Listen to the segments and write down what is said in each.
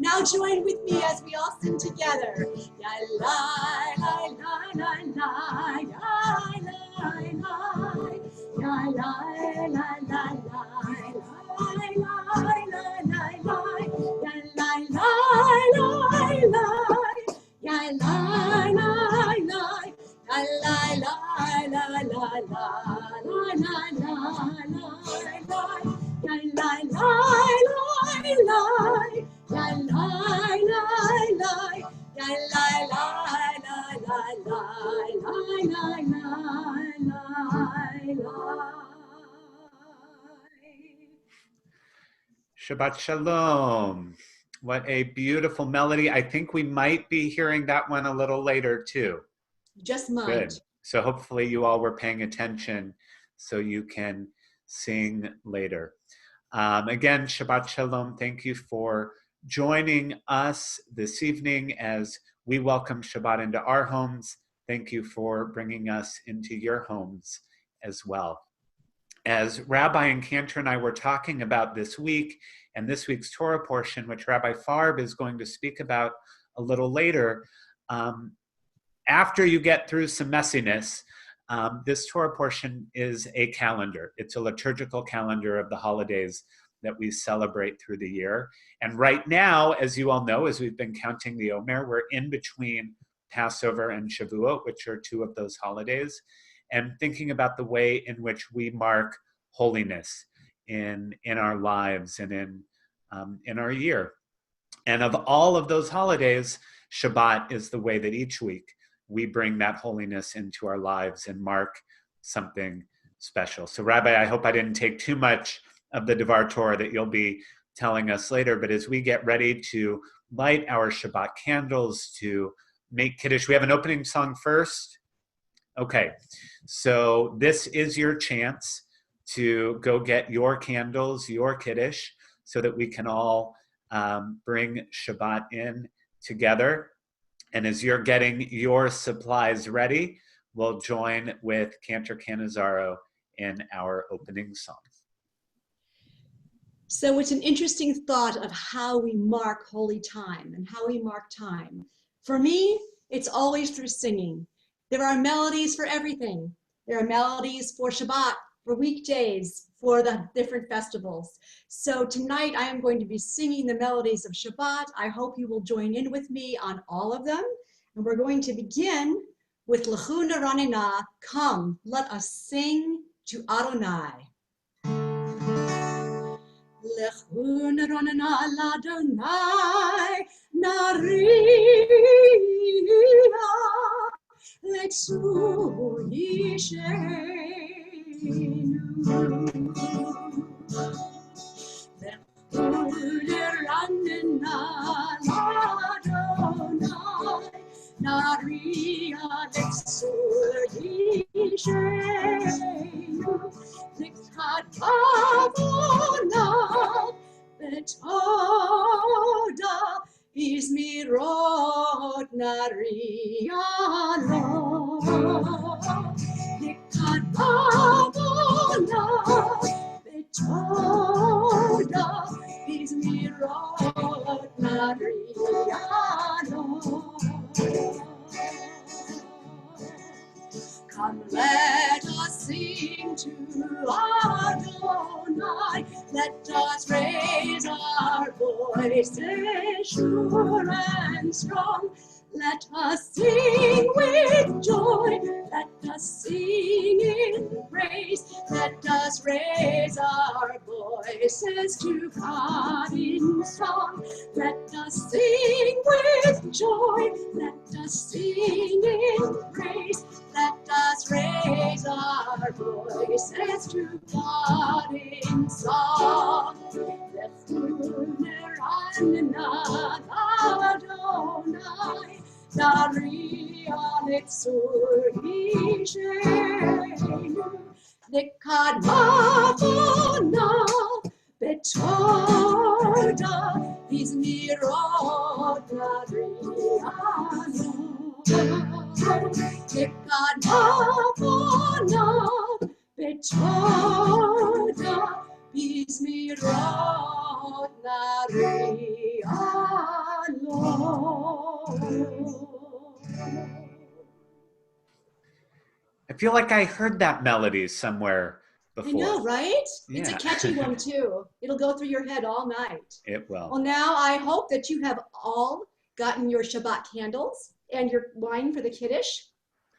Now join with me as we all sing together. Shabbat Shalom. What a beautiful melody. I think we might be hearing that one a little later too. Just might. Good. So hopefully you all were paying attention so you can sing later. Again, Shabbat Shalom. Thank you for joining us this evening as we welcome Shabbat into our homes. Thank you for bringing us into your homes as well. As Rabbi and Cantor and I were talking about this week and this week's Torah portion, which Rabbi Farb is going to speak about a little later, after you get through some messiness, this Torah portion is a calendar. It's a liturgical calendar of the holidays that we celebrate through the year. And right now, as you all know, as we've been counting the Omer, we're in between Passover and Shavuot, which are two of those holidays, and thinking about the way in which we mark holiness in our lives and in our year. And of all of those holidays, Shabbat is the way that each week we bring that holiness into our lives and mark something special. So Rabbi, I hope I didn't take too much of the Devar Torah that you'll be telling us later, but as we get ready to light our Shabbat candles, to make Kiddush, we have an opening song first. Okay, so this is your chance to go get your candles, your Kiddush, so that we can all bring Shabbat in together. And as you're getting your supplies ready, we'll join with Cantor Canizaro in our opening song. So it's an interesting thought of how we mark holy time and how we mark time. For me, it's always through singing. There are melodies for everything. There are melodies for Shabbat, for weekdays, for the different festivals. So tonight I am going to be singing the melodies of Shabbat. I hope you will join in with me on all of them. And we're going to begin with L'chu Naranina, Come, Let Us Sing to Adonai. L'chu Naranina l'Adonai, Naria, L'tzu Yishenu. L'chu l'Adonai, Naria, L'tzu Yishenu. L'kavona, Betoda, Izmirot, Naria, Lo. L'kavona, Betoda, Izmirot, Naria, Lo. Come, let us sing to Adonai. Let us raise our voices sure and strong. Let us sing with joy. Let us sing in praise. Let us raise our voices to God in song. Let us sing with joy. Let us sing in praise. Let us raise our voices to God in song. L'chu Naranina l'Adonai, Naria, L'tzu Yishenu. Nikadmavona betoda izmirot nariano. Nikadmavona betoda izmirot nariano. I feel like I heard that melody somewhere before. I know, right? Yeah. It's a catchy one too. It'll go through your head all night. It will. Well, now I hope that you have all gotten your Shabbat candles and your wine for the Kiddush.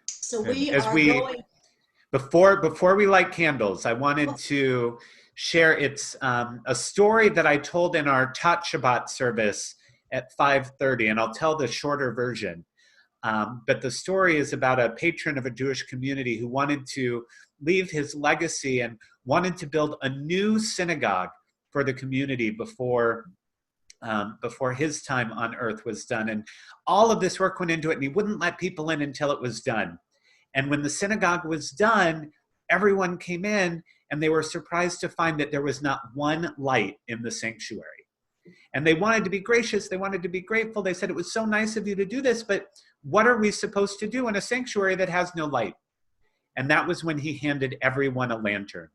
So going. Before we light candles, I wanted to share it's a story that I told in our Tat Shabbat service at 5:30, and I'll tell the shorter version. But the story is about a patron of a Jewish community who wanted to leave his legacy and wanted to build a new synagogue for the community before his time on earth was done. And all of this work went into it, and he wouldn't let people in until it was done. And when the synagogue was done, everyone came in, and they were surprised to find that there was not one light in the sanctuary. And they wanted to be gracious. They wanted to be grateful. They said, it was so nice of you to do this, but what are we supposed to do in a sanctuary that has no light? And that was when he handed everyone a lantern.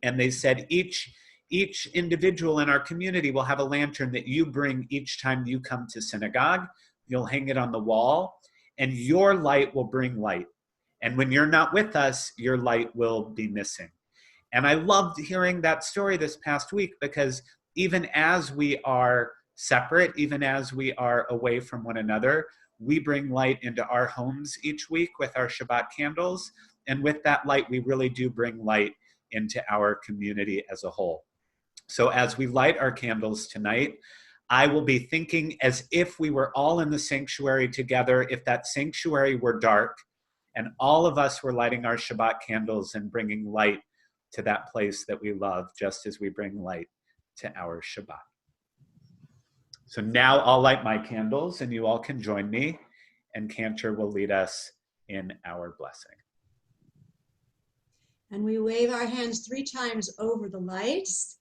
And they said, each individual in our community will have a lantern that you bring each time you come to synagogue. You'll hang it on the wall, and your light will bring light. And when you're not with us, your light will be missing. And I loved hearing that story this past week, because even as we are separate, even as we are away from one another, we bring light into our homes each week with our Shabbat candles. And with that light, we really do bring light into our community as a whole. So as we light our candles tonight, I will be thinking as if we were all in the sanctuary together, if that sanctuary were dark, and all of us were lighting our Shabbat candles and bringing light to that place that we love, just as we bring light to our Shabbat. So now I'll light my candles, and you all can join me, and Cantor will lead us in our blessing. And we wave our hands 3 times over the lights,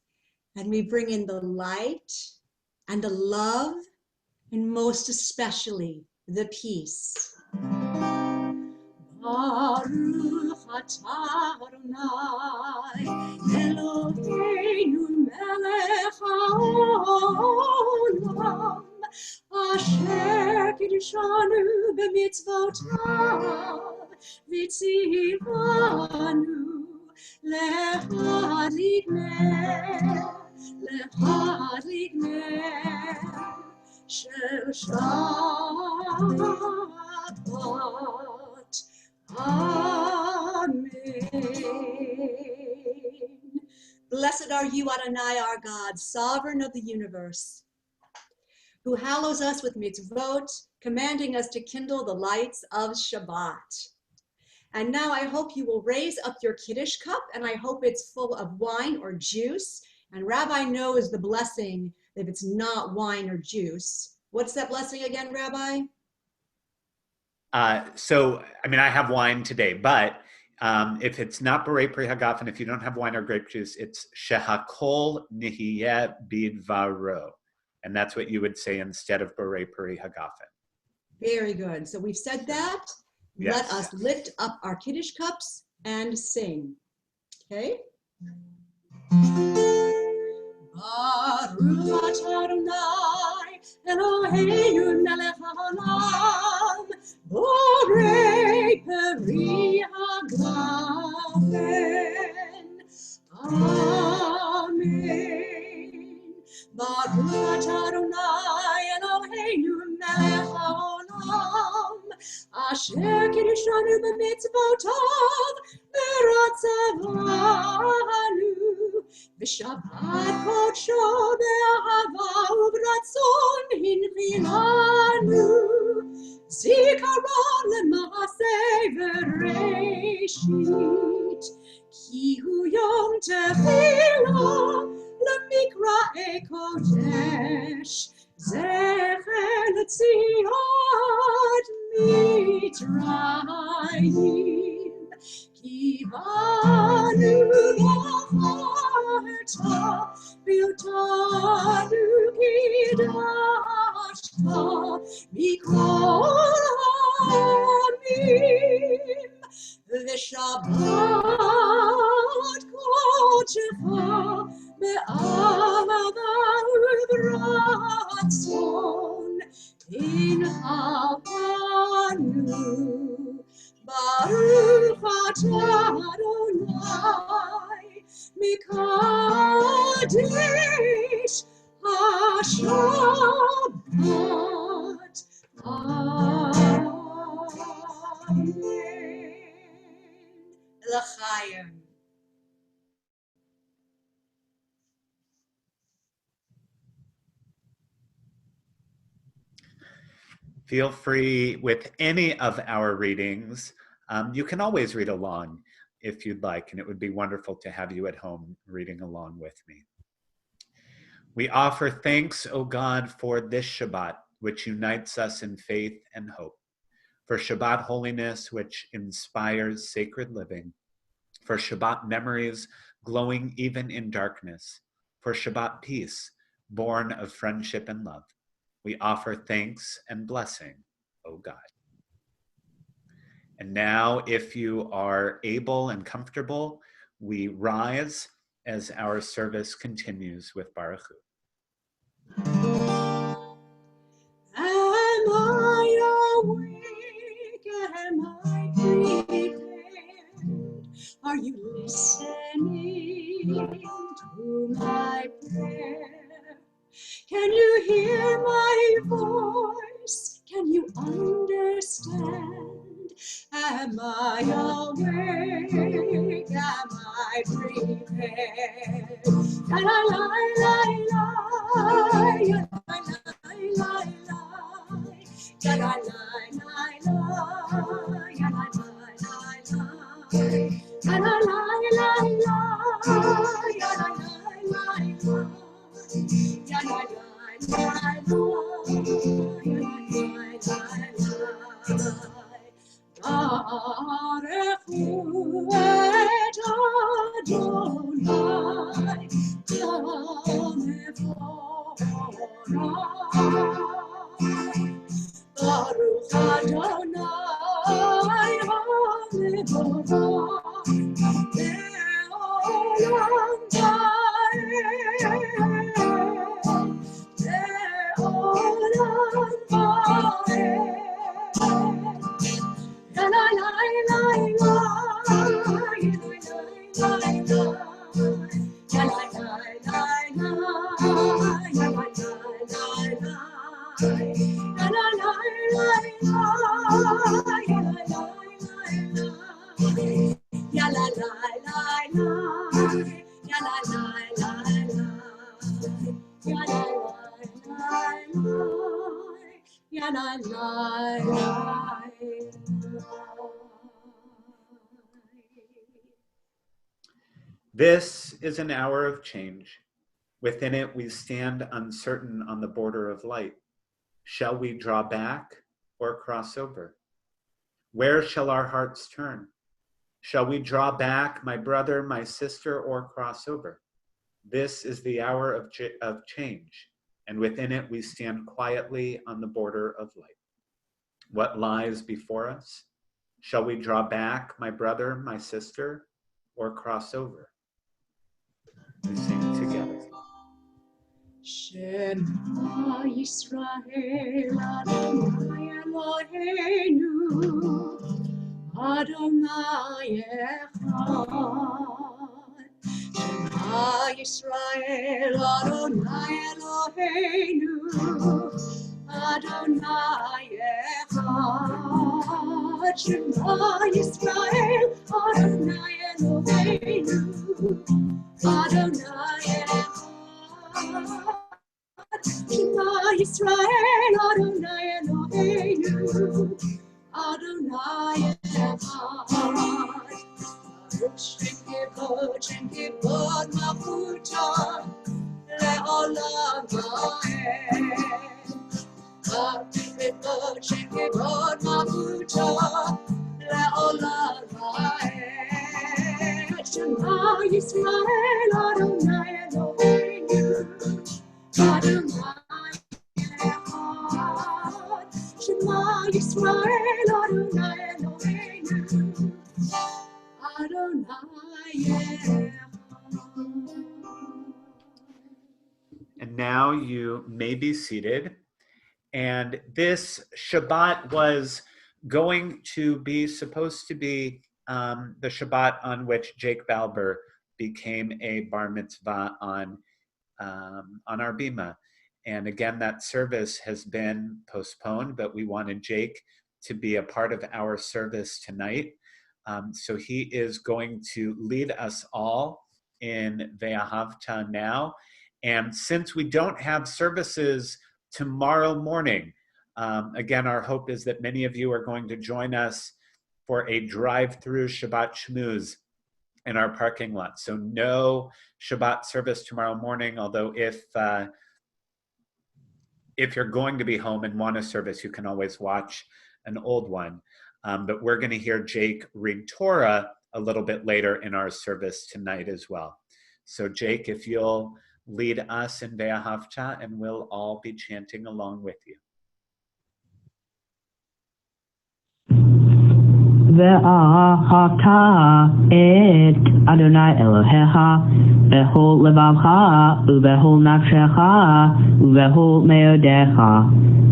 and we bring in the light and the love, and most especially the peace. Baruch atah Adonai Eloheinu melech haolam asher kiddushanu b'mitzvotav v'tzivanu להדליק נר של שבת. Amen. Blessed are you, Adonai, our God, sovereign of the universe, who hallows us with mitzvot, commanding us to kindle the lights of Shabbat. And now I hope you will raise up your Kiddush cup, and I hope it's full of wine or juice. And Rabbi knows the blessing if it's not wine or juice. What's that blessing again, Rabbi? So, I mean, I have wine today, but if it's not Borei Pri Hagafen, if you don't have wine or grape juice, it's Shehakol Nihiyeh Bidvaro. And that's what you would say instead of Borei Pri Hagafen. Very good. So we've said that. Yes. Let us lift up our Kiddush cups and sing. Okay? Baruch atah Adonai Eloheinu melech haolam borei peri hagafen. Amen. Baruch atah Adonai Eloheinu melech haolam asher kiddushanu b'mitzvotav v'ratzavanu v'shabbat kodsho be'ahava u'b'ratzon hinchilanu zikaron le'maaseh v'reishit ki hu yom tefillah le'mikra'ei kodesh zecher l'tzion Mitzrayim ki Kivanu B'Charta, B'Yotanu Kidashta, Mikol Ha'amim, V'Shabbat Kodecha, Be'ahava U'B'Ratzon, in Havanu, Baruch atah Adonai, Mikadesh HaShabbat. Amen. L'chaim. Feel free with any of our readings. You can always read along if you'd like, and it would be wonderful to have you at home reading along with me. We offer thanks, O God, for this Shabbat, which unites us in faith and hope, for Shabbat holiness, which inspires sacred living, for Shabbat memories glowing even in darkness, for Shabbat peace, born of friendship and love. We offer thanks and blessing, O God. And now, if you are able and comfortable, we rise as our service continues with Baruch Hu. Am I awake? Am I prepared? Are you listening to my prayer? Can you hear my voice? Can you understand? Am I awake? Am I prepared? La la la la la, la la la la, la la la la, la la Baruch Adonai HaMevorach Le'olam va'ed. La la la la la, la la la This is an hour of change. Within it, we stand uncertain on the border of light. Shall we draw back or cross over? Where shall our hearts turn? Shall we draw back, my brother, my sister, or cross over? This is the hour of change, and within it, we stand quietly on the border of light. What lies before us? Shall we draw back, my brother, my sister, or cross over? We sing together. Shema Yisrael Adonai Eloheinu Adonai Echad. Shema Yisrael Adonai Eloheinu Adonai Echad. Shema Yisrael Adonai Eloheinu Adonai Echad. Shema Yisrael Adonai Eloheinu Adonai Echad. Baruch Kivod Malchuto Le'olam Va'ed. Baruch Kivod Malchuto Le'olam Va'ed. Shema Yisrael Adonai Eloheinu Adonai Echad. Shema Yisrael Adonai Eloheinu Adonai Echad. And now you may be seated. And this Shabbat was going to be supposed to be the Shabbat on which Jake Balber became a bar mitzvah on our bima. And again, that service has been postponed, but we wanted Jake to be a part of our service tonight. So he is going to lead us all in Ve'ahavta now. And since we don't have services tomorrow morning, again, our hope is that many of you are going to join us for a drive-through Shabbat Shmooze in our parking lot. So no Shabbat service tomorrow morning, although if you're going to be home and want a service, you can always watch an old one. But we're going to hear Jake read Torah a little bit later in our service tonight as well. So Jake, if you'll lead us in Ve'ahavta, and we'll all be chanting along with you. Ve'ahavta et Adonai Elohecha bechol levavcha ubechol nafshecha ubechol meodecha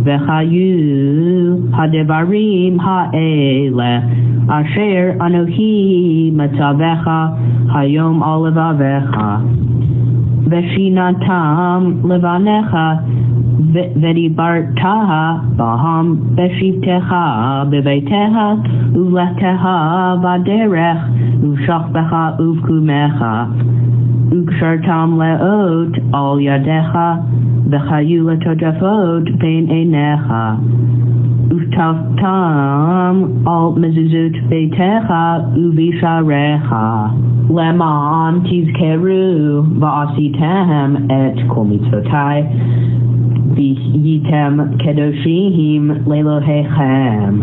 v'chayu hadevarim ha'ele asher anohi matzavecha hayom al levavecha v'shinatam levanecha v'dibarta baham b'shivtecha b'beitecha u'lechtecha b'derech u'shachbecha u'vkumecha u'kshartam le'ot al yadecha v'chayu letodafot bein einecha u'taftam al mezuzot beitecha u'visharecha leman tizkeru v'asitem et kol mitzvotai v'yitem kedoshim le'Elohechem.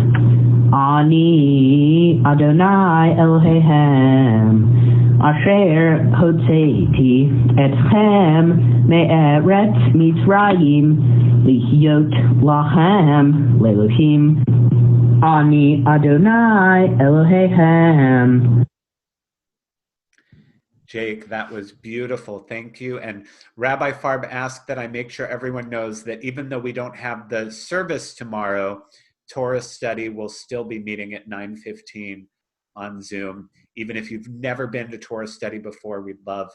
Ani Adonai Elohechem, asher hotzeiti etchem me'eretz Mitzrayim lihyot lachem le'Elohim. Ani Adonai Elohechem. Jake, that was beautiful. Thank you. And Rabbi Farb asked that I make sure everyone knows that even though we don't have the service tomorrow, Torah study will still be meeting at 9:15 on Zoom. Even if you've never been to Torah study before, we'd love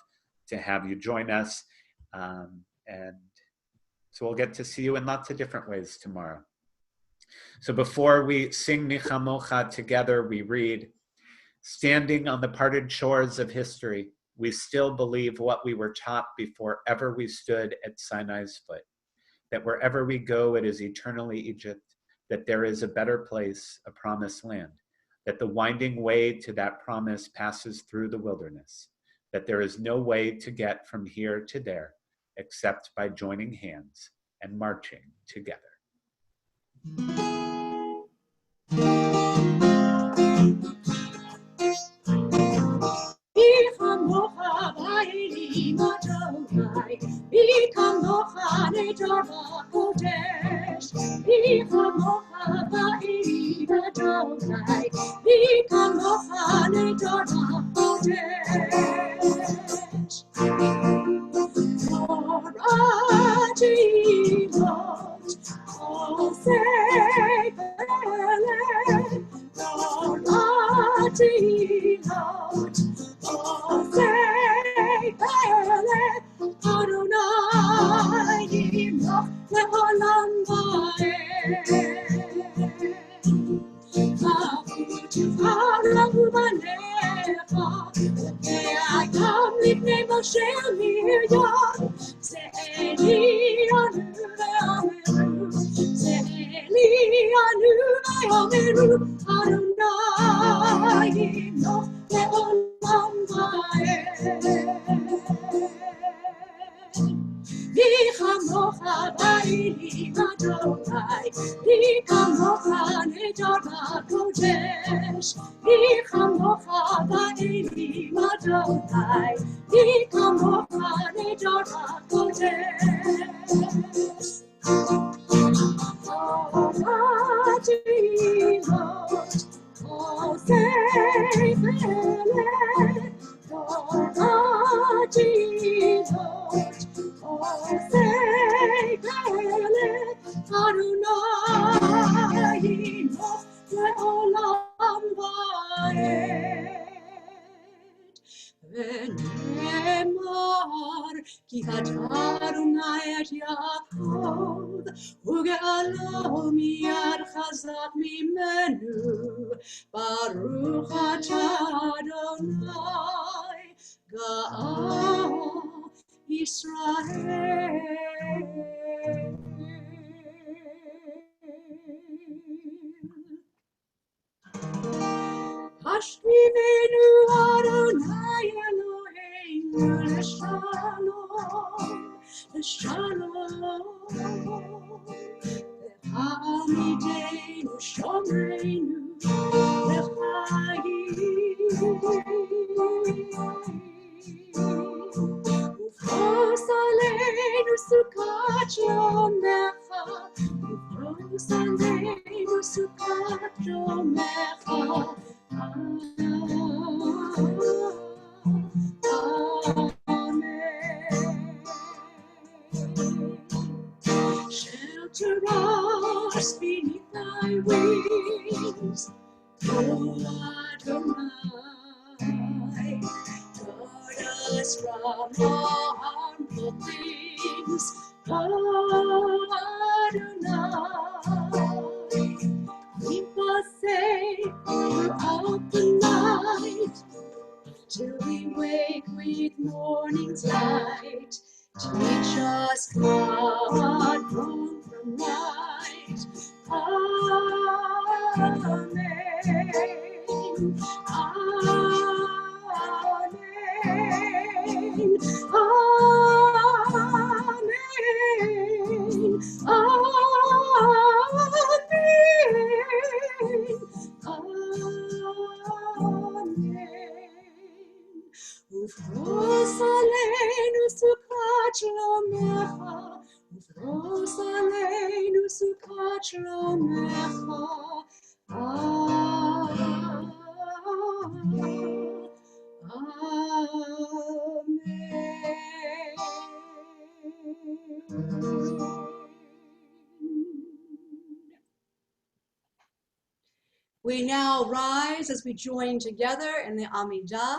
to have you join us. And so we'll get to see you in lots of different ways tomorrow. So before we sing Nichamocha together, we read, standing on the parted shores of history, we still believe what we were taught before ever we stood at Sinai's foot, that wherever we go, it is eternally Egypt, that there is a better place, a promised land, that the winding way to that promise passes through the wilderness, that there is no way to get from here to there except by joining hands and marching together. מי כמוך לדור הקודש. התפילות עושי פלא, התפילות עושי פלא, אדוני ימלוך לעולם ועד. ונאמר כי אתה אדוני את יעקב, וגאלו מיד חזק ממנו, ברוך אתה אדוני גאל ישראל. השכיבנו אדוני אלוהינו לשלום, לשלום. העמידנו שומרנו לחיים. ופרוס עלינו סוכת שלומך, ופרוס עלינו סוכת שלומך. Shelter us beneath thy wings, O Adonai. Guard us from all harmful things, O Adonai. Keep us safe throughout the night, till we wake with morning's light. Teach us, God, wrong from right. Amen. Amen. Amen. ופרוס עלינו סוכת שלומך, ופרוס עלינו סוכת שלומך. We now rise as we join together in the Amidah.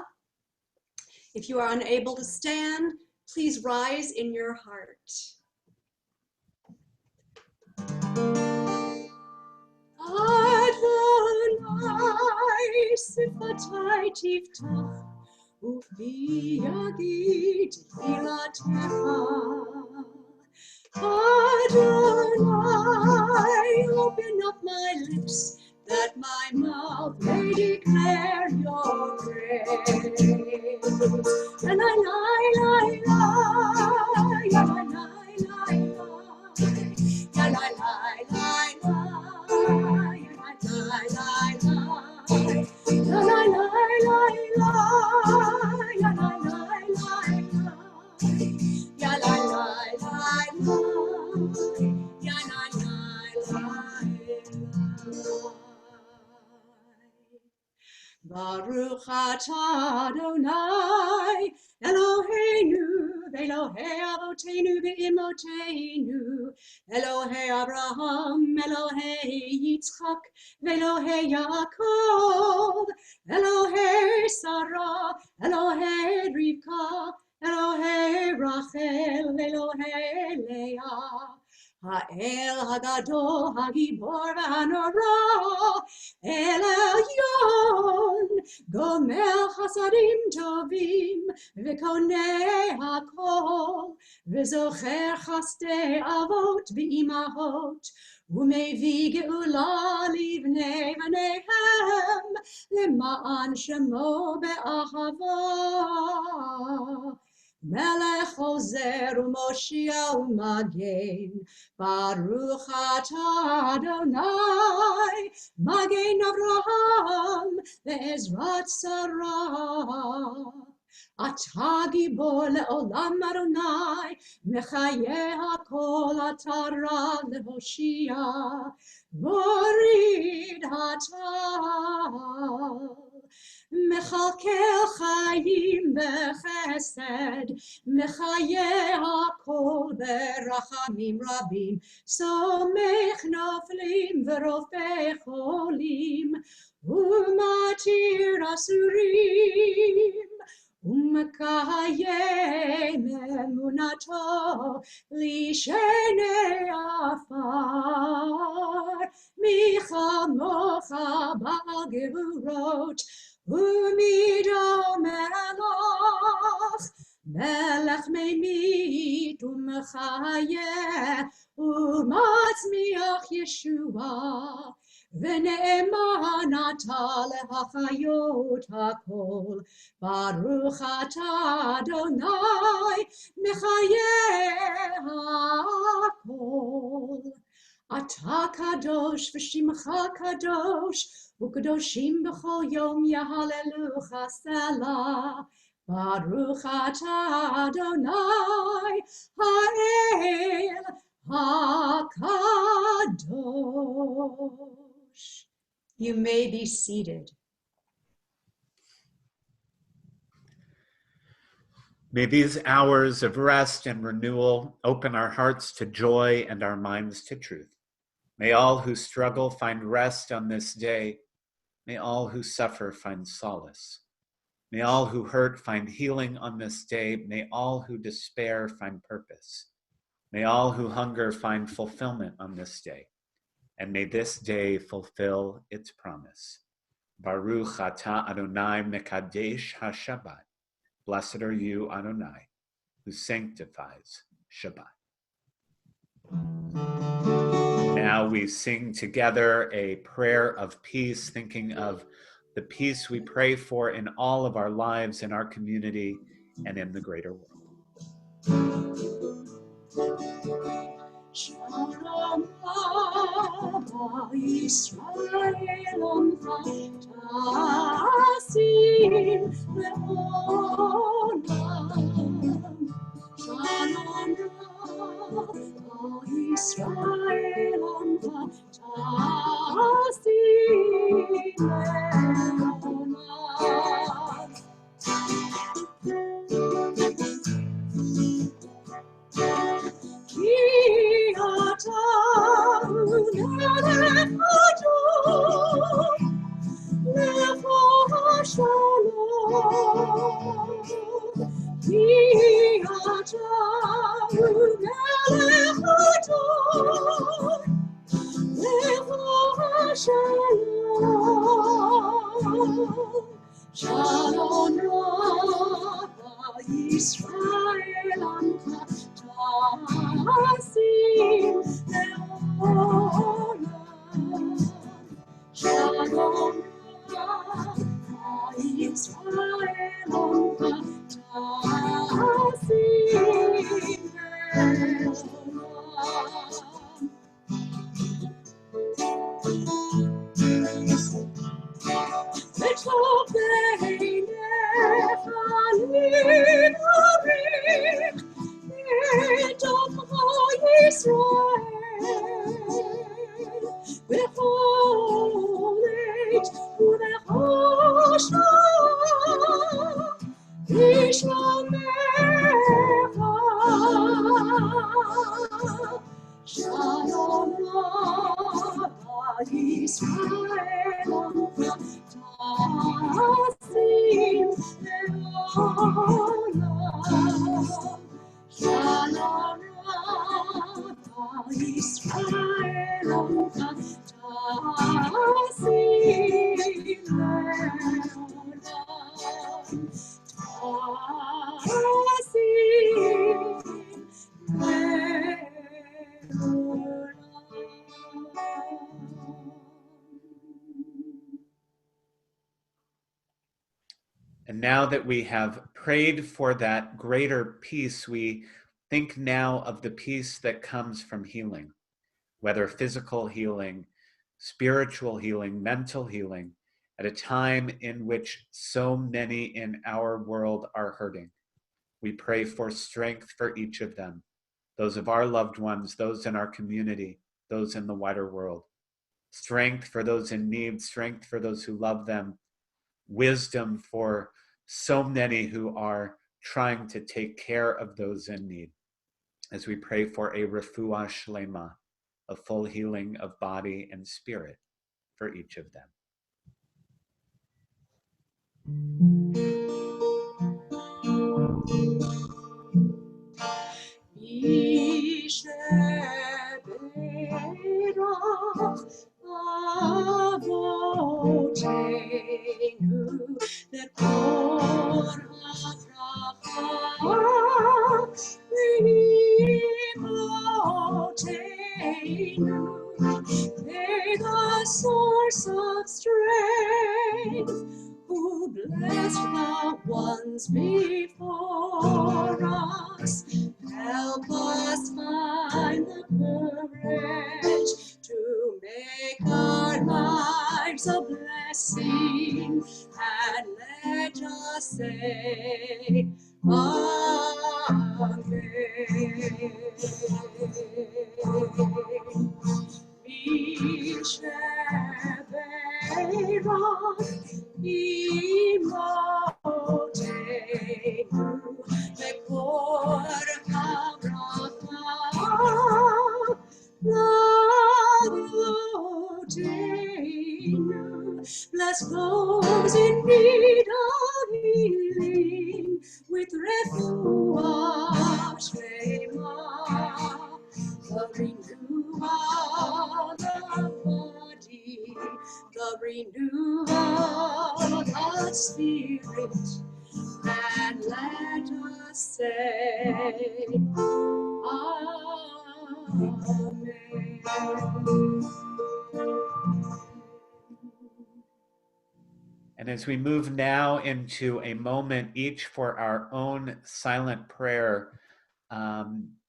If you are unable to stand, please rise in your heart. Adonai sifatai tiftach, ufi yagid hilatecha. Adonai, open up my lips, that my mouth may declare your praise. And I lie, lie, lie, and I lie, lie, lie, and I lie, lie, lie, and I lie, lie, lie, and I lie, lie, lie, and I lie, lie, lie, ya lie, lie, lie, lie, ya lie, lie, lie, lie. Baruch atah Adonai Eloheinu Elohei Avoteinu ve'Imoteinu Elohei Abraham Elohei Yitzchak Elohei Yaakov Elohei Sarah Elohei Rivka Elohei Rachel Elohei Leah Ha'el Hagadol Hagibor V'Hanora El Elyon Gomer Chasadim Tovim V'Konei Hakol V'Zocher Chastei Avot V'Imahot U'Mevi Geula Livnei V'Neihem L'Ma'an Shemo Be'ahava Melech Ozer u'Moshia u'Magen Baruch atah Adonai Magen Avraham ve'Ezrat Sarah אתה גיבור לעולם אדוני, מחיי הכל אתה רב להושיע, מוריד הטל. מכלכל חיים בחסד, מחיי הכל ברחמים רבים, סומך נופלים ורופא חולים, ומתיר אסורים, ומקיים אמונתו לשני עפר. מי כמוך בעל גבורות ומידו מלך, מלך ממית ומחיה ומצמיח ישועה, ונאמן אתה להחיות הכל. ברוך אתה אדוני מחיה הכל. אתה קדוש ושמך קדוש, וקדושים בכל יום יהללוך סלה. ברוך אתה אדוני האל הקדוש. You may be seated. May these hours of rest and renewal open our hearts to joy and our minds to truth. May all who struggle find rest on this day. May all who suffer find solace. May all who hurt find healing on this day. May all who despair find purpose. May all who hunger find fulfillment on this day. And may this day fulfill its promise. Baruch atah Adonai mekadesh ha-Shabbat. Blessed are you, Adonai, who sanctifies Shabbat. Now we sing together a prayer of peace, thinking of the peace we pray for in all of our lives, in our community, and in the greater world. Shalom Yisrael tasim le'olam. Shalom Yisrael tasim le'olam. Ki ata u'melech Adon, lecha shalom. Ki ata u'melech Adon, lecha shalom. Shalom Rabbah Yisrael tasim le'olam. Shalom Rabbah Yisrael tasim le'olam. Shalom Yisrael tasim le'olam. Shalom Yisrael tasim And now that we have prayed for that greater peace, we think now of the peace that comes from healing, whether physical healing, spiritual healing, mental healing, at a time in which so many in our world are hurting. We pray for strength for each of them, those of our loved ones, those in our community, those in the wider world. Strength for those in need, strength for those who love them, wisdom for so many who are trying to take care of those in need. As we pray for a refuah shlema, a full healing of body and spirit for each of them. May the source of strength, who blessed the ones before us, help us find the courage to make our lives a blessing, and let us say, Amen. Bless those in need of healing with refuah shlema, the renewal of the body, the renewal of the spirit, and let us say, Amen. And as we move now into a moment each for our own silent prayer,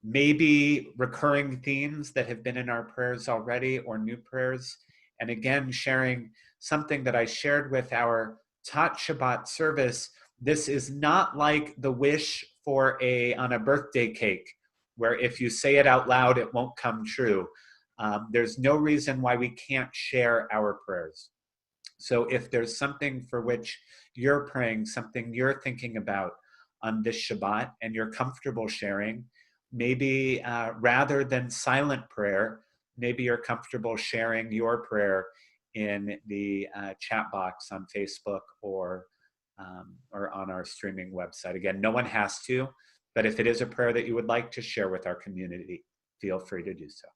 maybe recurring themes that have been in our prayers already or new prayers, and again, sharing something that I shared with our Tat Shabbat service. This is not like the wish for on a birthday cake, where if you say it out loud, it won't come true. There's no reason why we can't share our prayers. So if there's something for which you're praying, something you're thinking about on this Shabbat, and you're comfortable sharing, maybe rather than silent prayer, maybe you're comfortable sharing your prayer in the chat box on Facebook or on our streaming website. Again, no one has to, but if it is a prayer that you would like to share with our community, feel free to do so.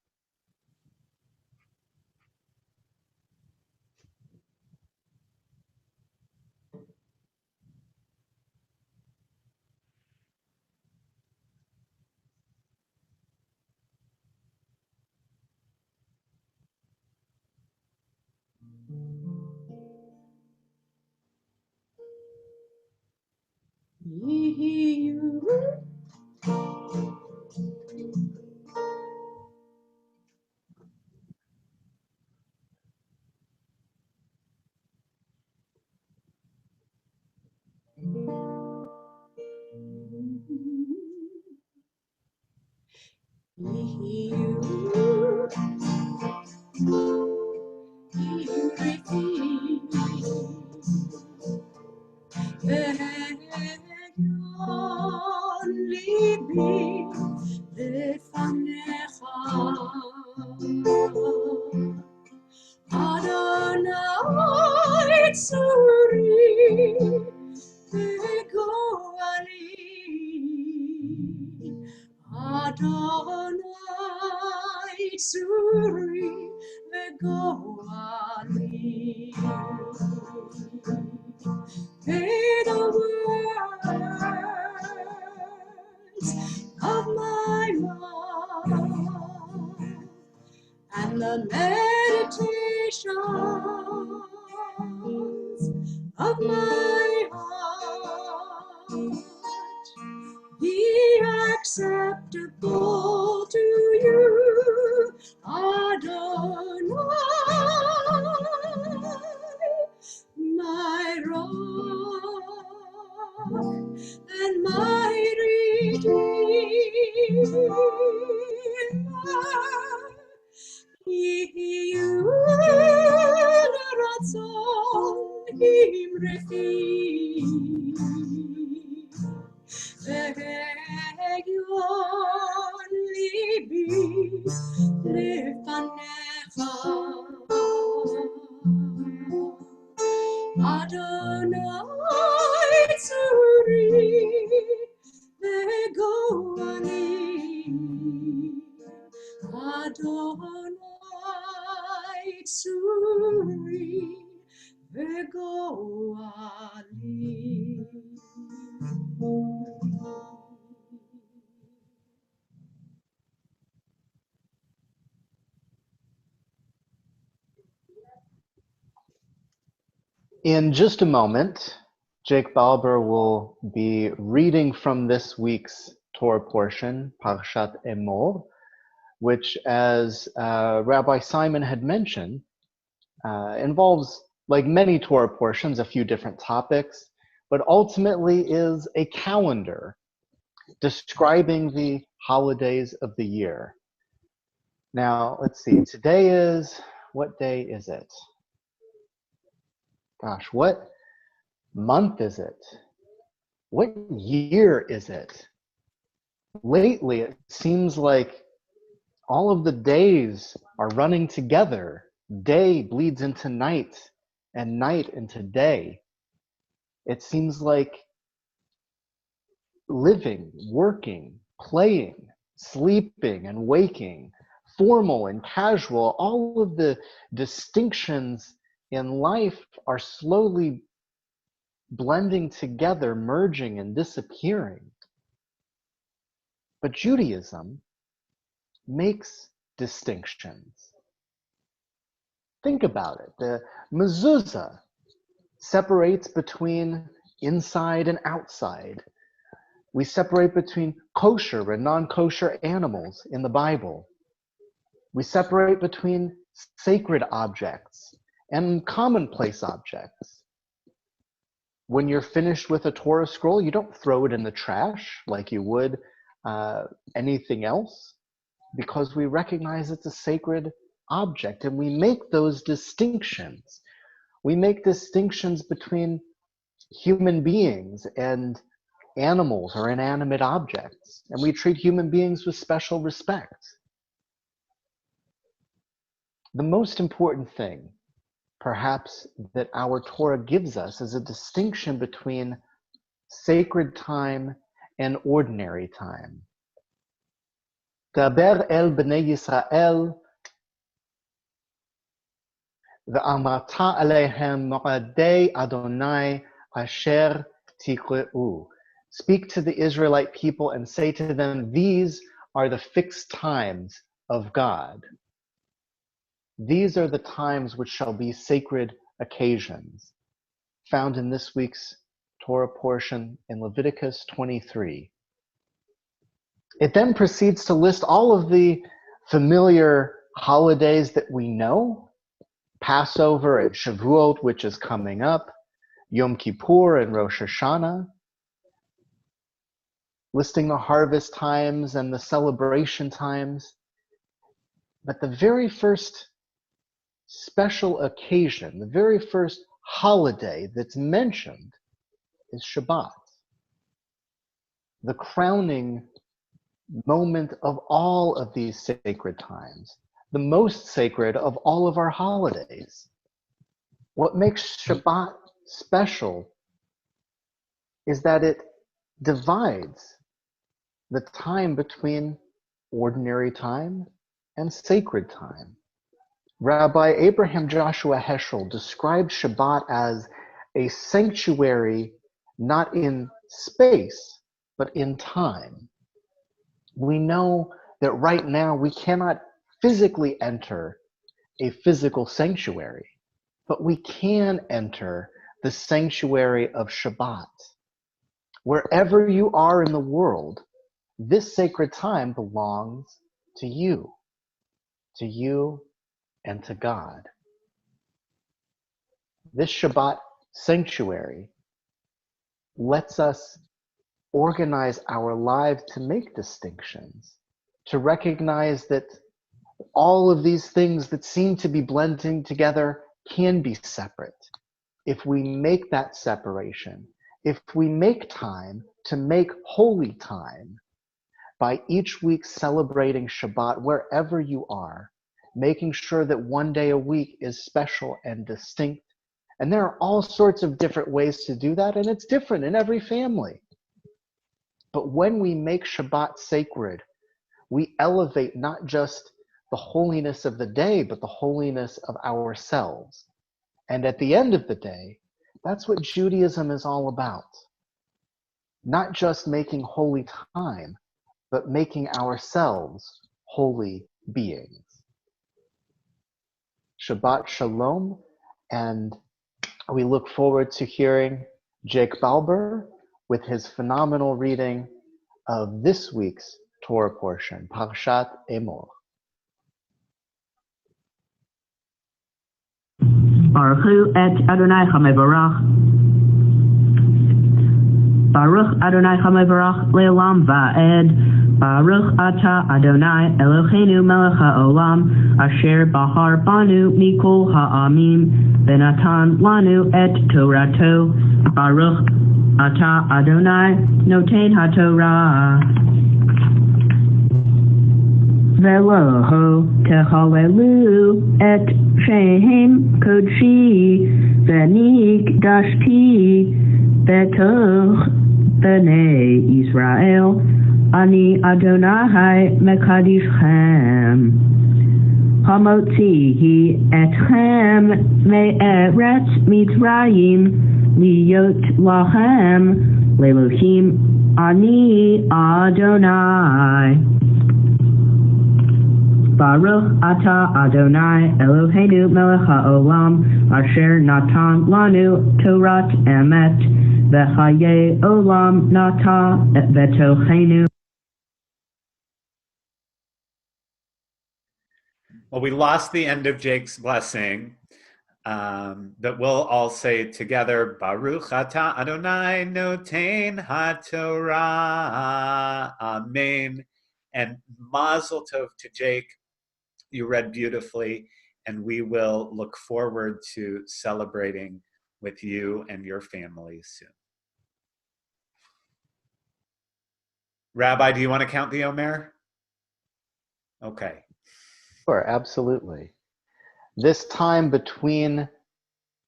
Adonai Tzuri Goali, Adonai Tzuri Goali. May the words of my mouth and the meditations of my heart be acceptable to you, Adonai, refi ve'egion libi lefanecha Adonai tzuri ve'goani Adonai tzuri ve'goani In just a moment, Jake Balber will be reading from this week's Torah portion, Parshat Emor, which, as Rabbi Simon had mentioned, involves, like many Torah portions, a few different topics, but ultimately is a calendar describing the holidays of the year. Now, let's see, today is, what day is it? Gosh, what month is it? What year is it? Lately, it seems like all of the days are running together. Day bleeds into night, and night into day. It seems like living, working, playing, sleeping, and waking, formal and casual, all of the distinctions in life are slowly blending together, merging and disappearing. But Judaism makes distinctions. Think about it. The mezuzah separates between inside and outside. We separate between kosher and non-kosher animals in the Bible. We separate between sacred objects and commonplace objects. When you're finished with a Torah scroll, you don't throw it in the trash like you would anything else, because we recognize it's a sacred object, and we make those distinctions. We make distinctions between human beings and animals or inanimate objects, and we treat human beings with special respect. The most important thing, perhaps, that our Torah gives us is a distinction between sacred time and ordinary time. Daber el bnei Yisrael ve'amarta alehem mo'adei Adonai asher tikreu. Speak to the Israelite people and say to them, these are the fixed times of God. These are the times which shall be sacred occasions, found in this week's Torah portion in Leviticus 23. It then proceeds to list all of the familiar holidays that we know, Passover and Shavuot, which is coming up, Yom Kippur and Rosh Hashanah, listing the harvest times and the celebration times. But the very first special occasion, the very first holiday that's mentioned is Shabbat, the crowning moment of all of these sacred times, the most sacred of all of our holidays. What makes Shabbat special is that it divides the time between ordinary time and sacred time. Rabbi Abraham Joshua Heschel described Shabbat as a sanctuary not in space, but in time. We know that right now we cannot physically enter a physical sanctuary, but we can enter the sanctuary of Shabbat. Wherever you are in the world, this sacred time belongs to you and to God. This Shabbat sanctuary lets us organize our lives to make distinctions, to recognize that all of these things that seem to be blending together can be separate. if we make that separation, if we make time to make holy time by each week celebrating Shabbat wherever you are, making sure that one day a week is special and distinct. And there are all sorts of different ways to do that, and it's different in every family. But when we make Shabbat sacred, we elevate not just the holiness of the day, but the holiness of ourselves. And at the end of the day, that's what Judaism is all about. Not just making holy time, but making ourselves holy beings. Shabbat Shalom, and we look forward to hearing Jake Balber with his phenomenal reading of this week's Torah portion, Parshat Emor. Baruch et Adonai Chamevarach. Baruch Adonai Chamevarach Le'olam Va'ed. Baruch Ata Adonai Eloheinu Melech HaOlam Asher Bahar Banu Mikol Ha'amim Venatan Lanu et Torato. Baruch Ata Adonai Noten HaTorah. Veloho Techalelu et Shem Kodshi Venik Dashti Betoch Bnei Israel Ani Adonai Mekadishchem Hamotzihi Etchem Me'eretz Mitzrayim Liyot Lachem Lelohim Ani Adonai. Baruch Ata Adonai Eloheinu Melech HaOlam Asher Natan Lanu Torat Emet V'Chaye Olam Nata V'Tochenu. Well, we lost the end of Jake's blessing, but we'll all say together, Baruch Ata Adonai Noten HaTorah. Amen. And Mazel Tov to Jake. You read beautifully, and we will look forward to celebrating with you and your family soon. Rabbi, do you want to count the Omer? Okay. Sure, absolutely. This time between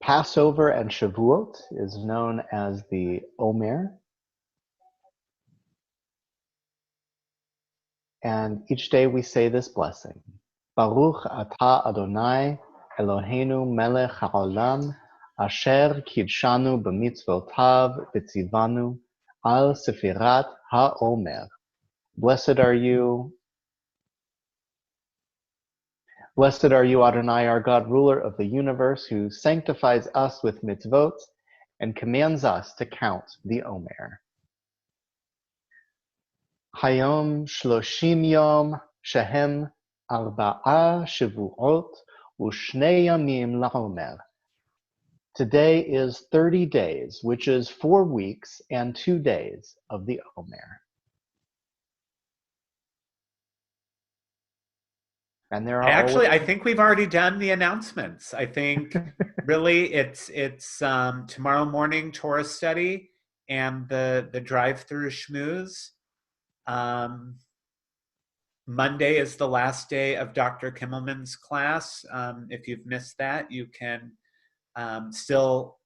Passover and Shavuot is known as the Omer. And each day we say this blessing. Baruch Ata Adonai Eloheinu Melech HaOlam Asher Kidshanu B'mitzvotav B'tzivanu Al Sefirat HaOmer. Blessed are you, Adonai, our God, ruler of the universe, who sanctifies us with mitzvot and commands us to count the Omer. Hayom Shloshim Yom Shehem Arba'a Shavuot U'Shnei Yamim LaOmer. Today is 30 days, which is 4 weeks and 2 days of the Omer. And there are I think we've already done the announcements. I think really it's tomorrow morning Torah study and the drive-through schmooze. Monday is the last day of Dr. Kimmelman's class. If you've missed that, you can still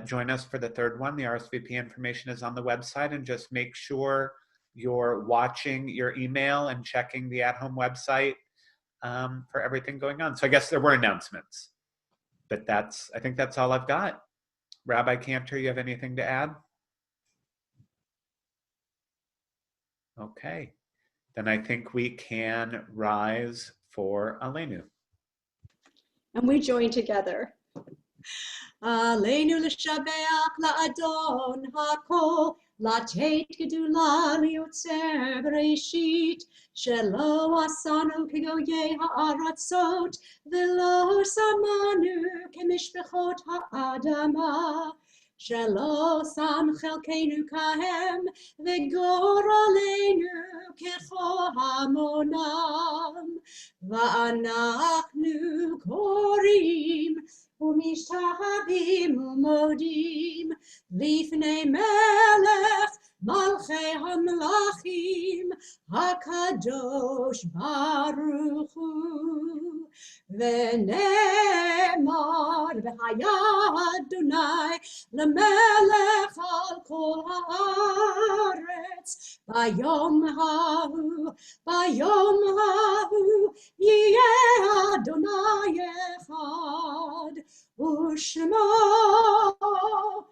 join us for the third one. The RSVP information is on the website, and just make sure you're watching your email and checking the at-home website for everything going on. So I guess there were announcements, but I think that's all I've got. Rabbi Cantor, you have anything to add? Okay, then I think we can rise for Aleinu. And we join together. Aleinu l'shabeach la'adon hakol, לתת גדולה ליוצר בראשית, שלא עשנו כגויי הארצות, ולא שמנו כמשפחות האדמה, שלא שם חלקנו כהם, וגורלנו ככל המונם, ואנחנו קוראים ומשתחווים ומודים לפני מלך מלכי המלכים הקדוש ברוך הוא. ונאמר והיה אדוני למלך על כל הארץ ביום ההוא יהיה אדוני אחד ושמו אחד.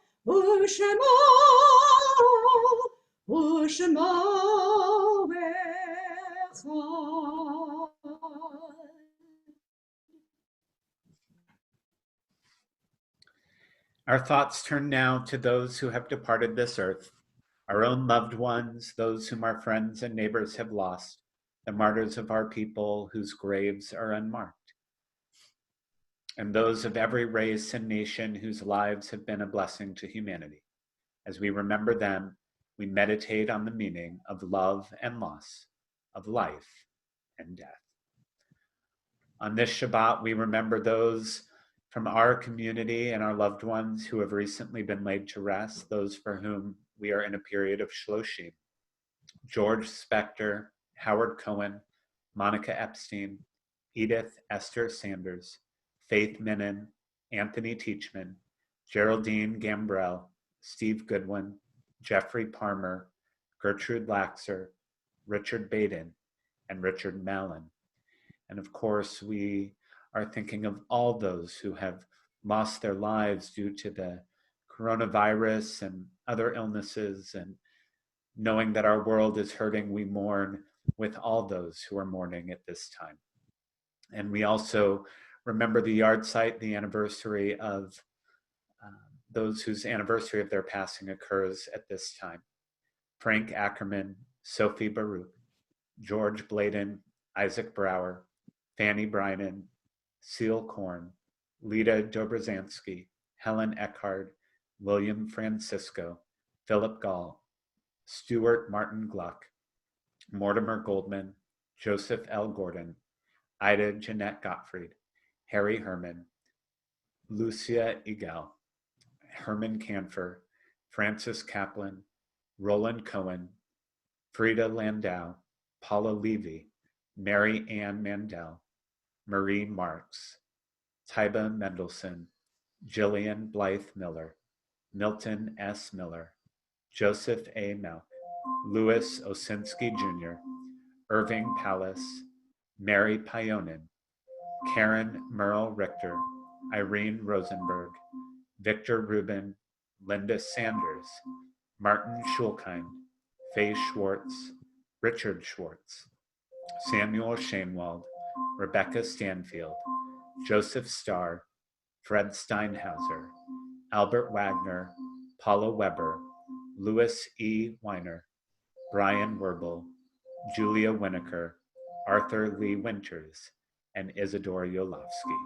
Our thoughts turn now to those who have departed this earth, our own loved ones, those whom our friends and neighbors have lost, the martyrs of our people whose graves are unmarked, and those of every race and nation whose lives have been a blessing to humanity. As we remember them, we meditate on the meaning of love and loss, of life and death. On this Shabbat, we remember those from our community and our loved ones who have recently been laid to rest, those for whom we are in a period of Shloshim. George Spector, Howard Cohen, Monica Epstein, Edith Esther Sanders, Faith Minnan, Anthony Teachman, Geraldine Gambrell, Steve Goodwin, Jeffrey Palmer, Gertrude Laxer, Richard Baden, and Richard Mallon. And of course, we are thinking of all those who have lost their lives due to the coronavirus and other illnesses, and knowing that our world is hurting, we mourn with all those who are mourning at this time. And we also remember the yard site, the anniversary of those whose anniversary of their passing occurs at this time. Frank Ackerman, Sophie Baruch, George Bladen, Isaac Brower, Fanny Bryden, Seal Korn, Lita Dobrzhansky, Helen Eckhard, William Francisco, Philip Gall, Stuart Martin Gluck, Mortimer Goldman, Joseph L. Gordon, Ida Jeanette Gottfried, Harry Herman, Lucia Egel, Herman Canfer, Francis Kaplan, Roland Cohen, Frida Landau, Paula Levy, Mary Ann Mandel, Marie Marks, Tyba Mendelson, Jillian Blythe Miller, Milton S. Miller, Joseph A. Melk, Louis Osinski Jr., Irving Pallas, Mary Pionin, Karen Merle Richter, Irene Rosenberg, Victor Rubin, Linda Sanders, Martin Schulkind, Faye Schwartz, Richard Schwartz, Samuel Shainwald, Rebecca Stanfield, Joseph Starr, Fred Steinhauser, Albert Wagner, Paula Weber, Louis E. Weiner, Brian Werbel, Julia Winokur, Arthur Lee Winters, and Isidore Yolofsky.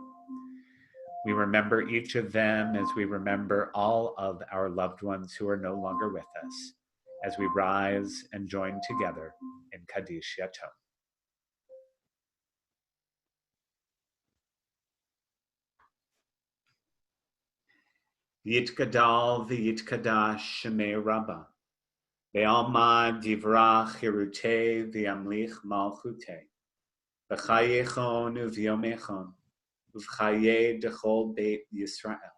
We remember each of them as we remember all of our loved ones who are no longer with us, as we rise and join together in Kaddish Yatom. Yitgadal v'yitkadash shemei Rabbah, ve'alma divrach hirutei v'yamlich malchutei, v'chayechon u'vyomechon, uv'chaye dechol beit Yisrael,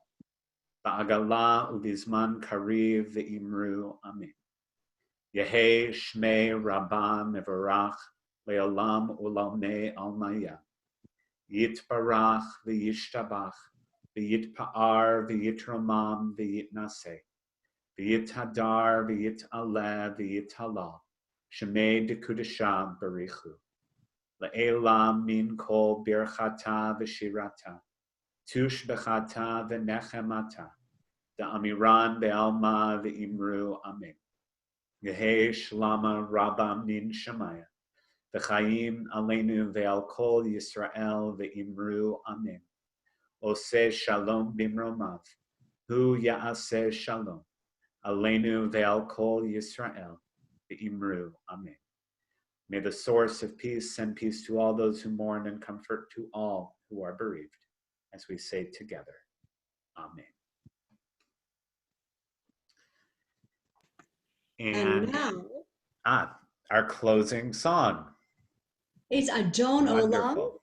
v'agala u'bizman kariv v'imru amen. Yehei shmei Rabbah mevarach le'olam u'lamei almaya, yitbarach v'yishtabach, v'yitpa'ar v'yitramam v'yitnaseh, v'yithadar v'yitaleh v'yitala, shemei dekudashah barichu, le'elam min kol birchata v'shirata, tush bechata v'nechemata, da'amiran be'alma v'imru amen. Yehei shlama rabba min shemaya, v'chayim aleinu ve'al kol Yisrael v'imru amen. Oseh shalom bimromav, hu ya'aseh shalom, aleinu ve'al kol Yisrael, v'imru amen. May the source of peace send peace to all those who mourn and comfort to all who are bereaved, as we say together. Amen. And now our closing song. is Adon Olam. Wonderful.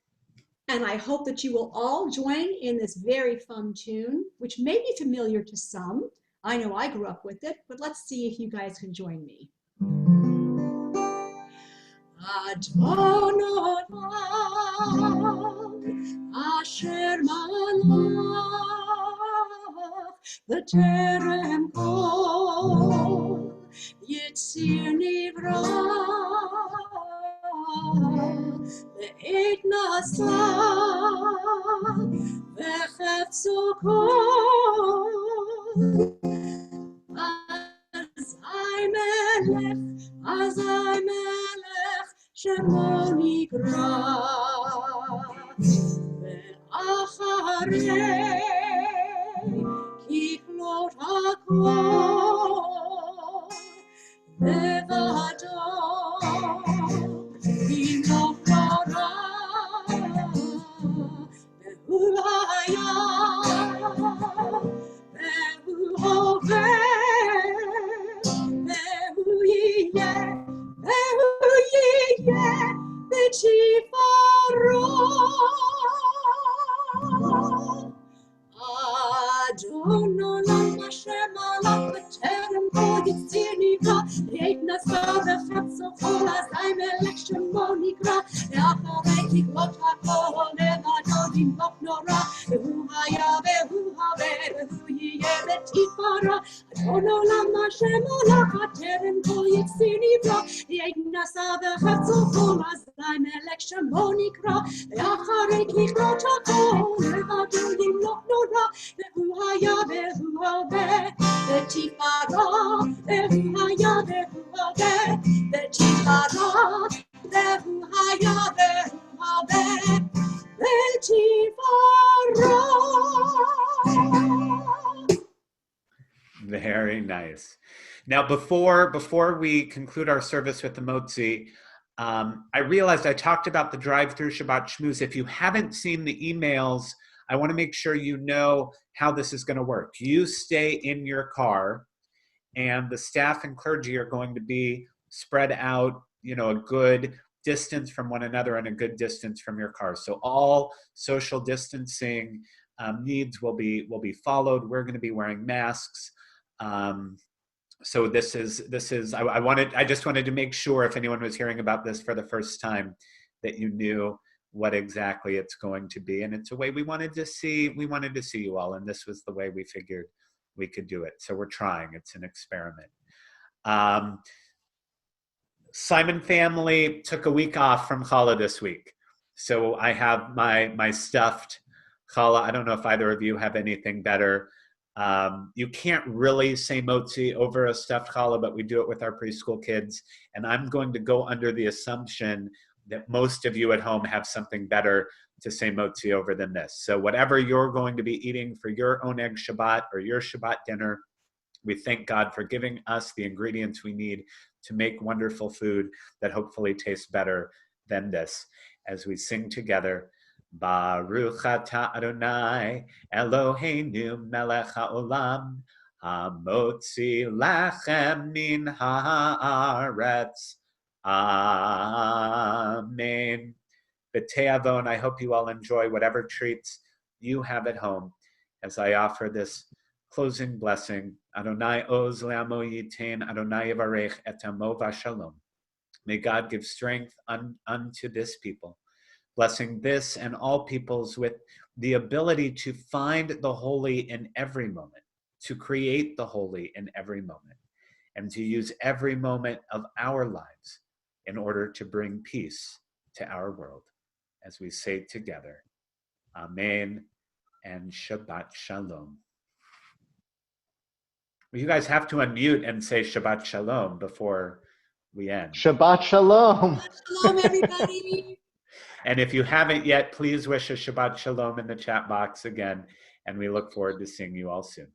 And I hope that you will all join in this very fun tune, which may be familiar to some. I know I grew up with it, but let's see if you guys can join me. Adon Olam, Asher Malach, B'terem Kol, Yitzir Nivra, Le'et Nasa, V'chefzo Kol, Azai Melech, Shemo Nikra, Ve'acharei Kiflot HaKol, Levado Yimloch Torah, Ve'hu Hayah, Ve'hu Hoveh, Ve'hu Yiyeh, Ve'hu Yiyeh, B'Tifaro. Adon Olam Asher Malach B'terem Kol Yitzir Nivra, Le'et Nasa V'chefzo Kol, Azai Melech Shemo Nikra, Ve'acharei Kiflot HaKol, Levado Yimloch Torah, Ve'hu Hayah, Ve'hu Hoveh, Ve'hu Yiyeh, B'Tifaro. Adon Olam Asher Malach B'terem Kol Yitzir Nivra, Le'et Nasa V'chefzo Kol, Azai Melech Shemo Nikra, Ve'acharei Kiflot HaKol, Levado Yimloch Torah, Ve'hu Hayah, Ve'hu Hoveh, B'Tifaro, Ve'hu Hayah, Ve'hu Hoveh, B'Tifaro, Ve'hu Hayah, Ve'hu Hoveh, B'Tifaro. Very nice. Now, before we conclude our service with the Motzi, I realized I talked about the drive-through Shabbat Shmooze. If you haven't seen the emails, I want to make sure you know how this is going to work. You stay in your car, and the staff and clergy are going to be spread out, a good distance from one another and a good distance from your car. So all social distancing needs will be followed. We're going to be wearing masks. So this is I just wanted to make sure if anyone was hearing about this for the first time that you knew what exactly it's going to be. And it's a way we wanted to see you all, and this was the way we figured we could do it. So we're trying. It's an experiment. Simon family took a week off from challah this week. So I have my stuffed challah. I don't know if either of you have anything better. You can't really say motzi over a stuffed challah, but we do it with our preschool kids. And I'm going to go under the assumption that most of you at home have something better to say motzi over than this. So whatever you're going to be eating for your own egg Shabbat or your Shabbat dinner, we thank God for giving us the ingredients we need to make wonderful food that hopefully tastes better than this. As we sing together, Baruch atah Adonai Eloheinu melech haolam hamotzi lachem min haaretz. Amen. B'te'avon, I hope you all enjoy whatever treats you have at home as I offer this closing blessing. Adonai oz le'amo yitain, Adonai yivarech et amo v'shalom. May God give strength unto this people, blessing this and all peoples with the ability to find the holy in every moment, to create the holy in every moment, and to use every moment of our lives in order to bring peace to our world. As we say together, Amen and Shabbat Shalom. Well, you guys have to unmute and say Shabbat Shalom before we end. Shabbat Shalom. Shalom, everybody. And if you haven't yet, please wish a Shabbat Shalom in the chat box again. And we look forward to seeing you all soon.